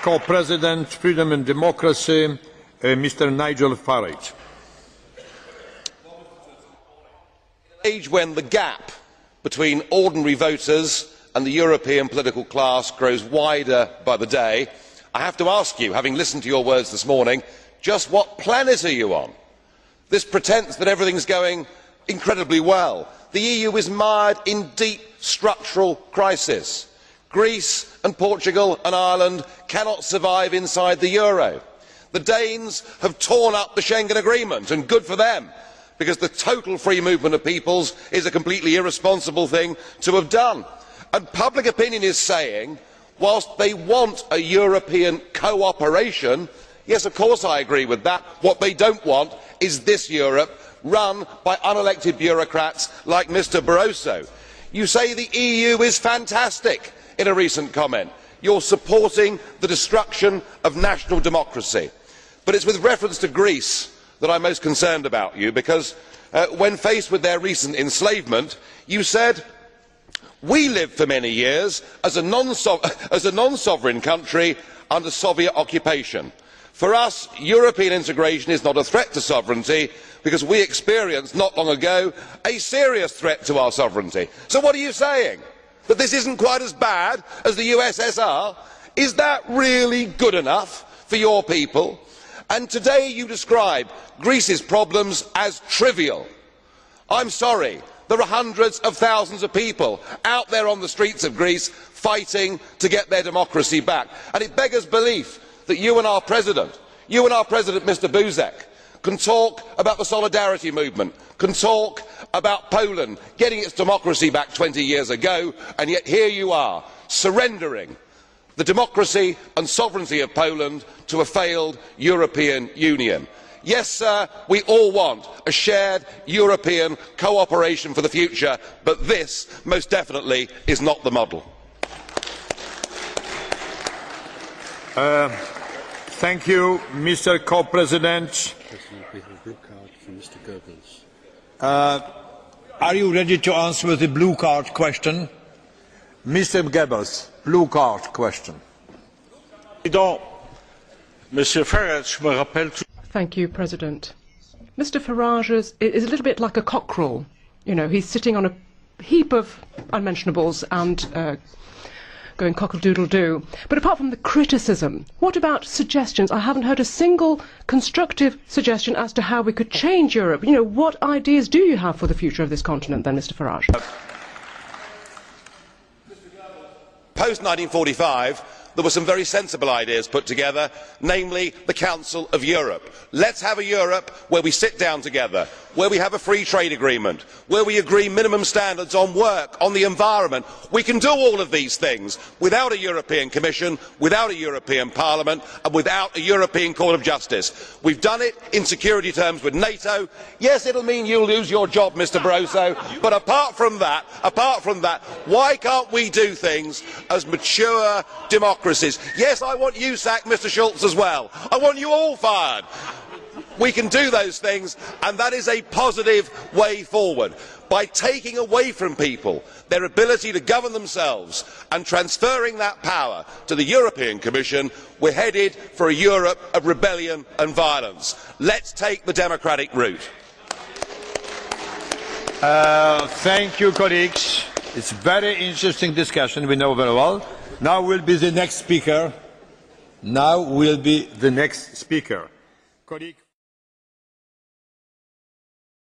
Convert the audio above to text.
co-president, Freedom and Democracy, Mr. Nigel Farage. Age when the gap between ordinary voters and the European political class grows wider by the day, I have to ask you, having listened to your words this morning, just what planet are you on? This pretence that everything is going incredibly well. The EU is mired in deep structural crisis. Greece and Portugal and Ireland cannot survive inside the euro. The Danes have torn up the Schengen Agreement, and good for them, because the total free movement of peoples is a completely irresponsible thing to have done. And public opinion is saying, whilst they want a European cooperation, yes, of course I agree with that, what they don't want is this Europe run by unelected bureaucrats like Mr Barroso. You say the EU is fantastic in a recent comment. You're supporting the destruction of national democracy. But it's with reference to Greece that I'm most concerned about you, because when faced with their recent enslavement, you said, "We lived for many years as a non-sovereign country under Soviet occupation. For us, European integration is not a threat to sovereignty, because we experienced not long ago a serious threat to our sovereignty." So what are you saying? That this isn't quite as bad as the USSR? Is that really good enough for your people? And today you describe Greece's problems as trivial. I'm sorry, there are hundreds of thousands of people out there on the streets of Greece fighting to get their democracy back. And it beggars belief that you and our President, Mr Buzek, can talk about the solidarity movement, can talk about Poland getting its democracy back 20 years ago, and yet here you are, surrendering the democracy and sovereignty of Poland to a failed European Union. Yes, sir, we all want a shared European cooperation for the future, but this most definitely is not the model. Thank you, Mr. Co-President. Are you ready to answer with the blue card question? Mr. Goebbels, blue card question. Thank you, President. Mr. Farage is a little bit like a cockerel. You know, he's sitting on a heap of unmentionables and going cockle-doodle-doo. But apart from the criticism, what about suggestions? I haven't heard a single constructive suggestion as to how we could change Europe. You know, what ideas do you have for the future of this continent then, Mr. Farage? Post 1945, there were some very sensible ideas put together, namely the Council of Europe. Let's have a Europe where we sit down together, where we have a free trade agreement, where we agree minimum standards on work, on the environment. We can do all of these things without a European Commission, without a European Parliament, and without a European Court of Justice. We've done it in security terms with NATO. Yes, it'll mean you'll lose your job, Mr Barroso, but apart from that, why can't we do things as mature democracies? Yes, I want you sacked, Mr Schulz, as well. I want you all fired. We can do those things, and that is a positive way forward. By taking away from people their ability to govern themselves and transferring that power to the European Commission, we're headed for a Europe of rebellion and violence. Let's take the democratic route. Thank you, colleagues. It's a very interesting discussion, we know very well. Now will be the next speaker. Colleague.